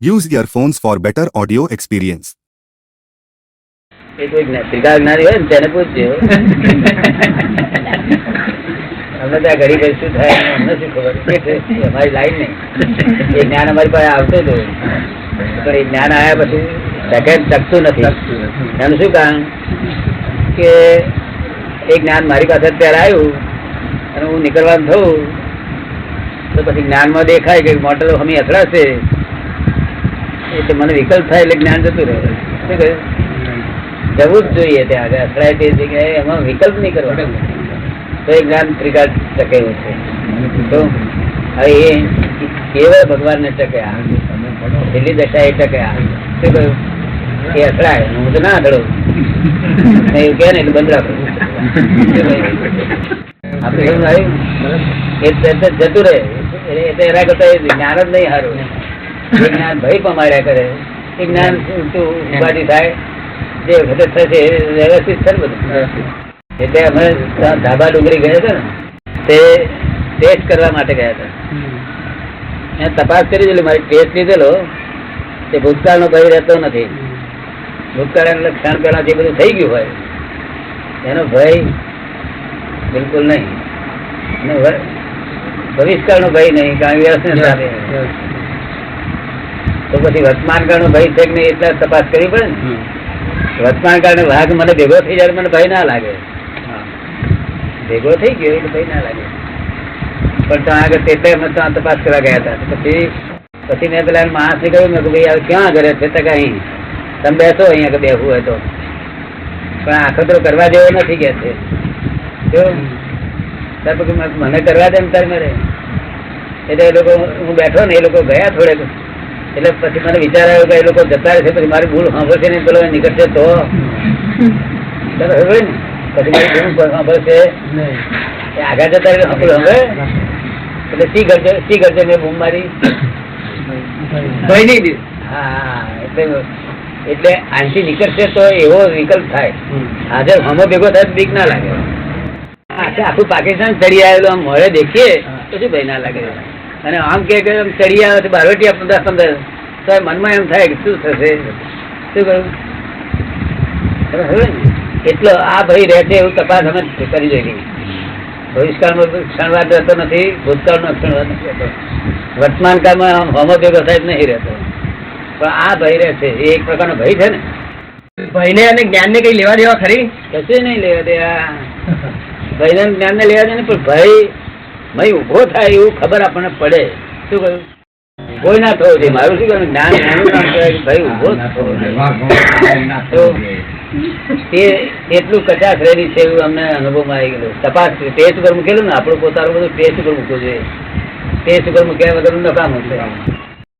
Use earphones for better audio experience. એ કોઈ ત્રિકાળ જ્ઞાની હોય ને તેને પૂછજો. અમને ત્યાં ગરીબ શું થાય અમને શું ખબર, અમારી લાઈન નહીં. એ જ્ઞાન અમારી પાસે આવતું હતું પણ એ જ્ઞાન આવ્યા પછી સેકન્ડ ટકતું નથી. એનું શું કારણ કે એ જ્ઞાન મારી પાસે અત્યારે આવ્યું અને હું નીકળવાનું થયું તો પછી જ્ઞાનમાં દેખાય કે મોટર હમી અથડાશે એટલે મને વિકલ્પ થાય એટલે જ્ઞાન જતું રહે. શું કહ્યું? જવું જ જોઈએ ત્યાં આગળ અથડાય તે જગ્યાએ એમાં વિકલ્પ નહીં કરવાનો તો એ જ્ઞાન ત્રિકાળ ટકેલું છે. તો હવે એ કેવળ ભગવાનને ટક્યા, છેલ્લી દશા એ ટક્યા. શું કહ્યું? એ અથડાય હું તો ના અથડું એવું કે ને એટલે બંધ રાખું. આપડે એવું આવ્યું એ જતું રહે એટલે એના કરતા એ જ્ઞાન જ નહીં સારું. એ જ્ઞાન ભય પમાડ્યા કરે. એ જ્ઞાન ઉપાધિ થાય જે વખતે થશે વ્યવસ્થિત છે ને બધું. એટલે અમે ધાબા ડુંગરી ગયા હતા ને તે ટેસ્ટ કરવા માટે ગયા હતા. મેં તપાસ કરી દીધી, મારી ટેસ્ટ લીધેલો તે ભૂતકાળનો ભય રહેતો નથી. ભૂતકાળ ક્ષણ પહેલા જે બધું થઈ ગયું હોય એનો ભય બિલકુલ નહીં. ભવિષ્યકાળનો ભય નહીં, કારણ વ્યવસ્થિત સાથે. તો પછી વર્તમાન કાળનો ભય છે કે નહીં એટલે તપાસ કરવી પડે ને. વર્તમાન કાળને ભાગ મને ભેગો થઈ જાય મને ભય ના લાગે. ભેગો થઈ ગયો એટલે ભય ના લાગે. પણ ત્યાં આગળ એટલે અમે ત્યાં તપાસ કરવા ગયા હતા. પછી મેં પેલા માણસને કહ્યું મેં કે ભાઈ હવે ક્યાં ઘરે છે તો કઈ તમે બેસો અહીંયા કે બેસવું હોય તો, પણ આખતરો કરવા જેવો નથી કે છે. જો ત્યારે પછી મને કરવા દે ને તારે મારે એટલે એ લોકો હું બેઠો ને એ લોકો ગયા થોડે એટલે પછી મને વિચાર આવ્યો કે એ લોકો જતા રહેશે પછી મારી ભૂલ સાંભળશે ને પેલો નીકળશે તો પછી મારી ભૂલ સાંભળશે આગળ જતા રહે સાંભળે એટલે શી કરશે મેં બૂમ મારી ભય નહીં દીધું. હા એટલે આનથી નીકળશે તો એવો વિકલ્પ થાય. આજે હમો ભેગો થાય બીક ના લાગે. આખું પાકિસ્તાન ચડી આવેલું આમ મોડે દેખીએ તો શું ભય ના લાગે. અને આમ કે ચડી આવે છે બારવટી 15 તો મનમાં એમ થાય કે શું થશે, શું કહ્યું. એટલો આ ભય રહે છે એવું તપાસ અમે કરી જોઈ. ભવિષ્યકાળમાં ક્ષણવાદ રહેતો નથી, ભૂતકાળનો ક્ષણવાદ નથી રહેતો, વર્તમાન કાળમાં હોમો ભેગો થાય નહીં રહેતો. પણ આ ભય રહે છે એ એક પ્રકારનો ભય છે ને. ભયને અને જ્ઞાનને કઈ લેવા દેવા ખરી? કશું નહીં લેવા દેવા. ભયને જ્ઞાનને લેવા દે ને પણ ભય ઉભો થાય એવું ખબર આપણને પડે. શું કહ્યું? કોઈ ના થવું જોઈએ. મારું શું કહ્યું જ્ઞાન એનું કામ કહેવાય ભય ઉભો થવો. તે એટલું કચાશ રહેલી છે એવું અમને અનુભવમાં આવી ગયેલું. તપાસ ટેસ્ટ ઉપર મૂકેલું ને આપણું પોતાનું બધું ટેસ્ટ ઉપર મૂકવું જોઈએ. ટેસ્ટ ઉપર મૂક્યા વગર નકામું છે.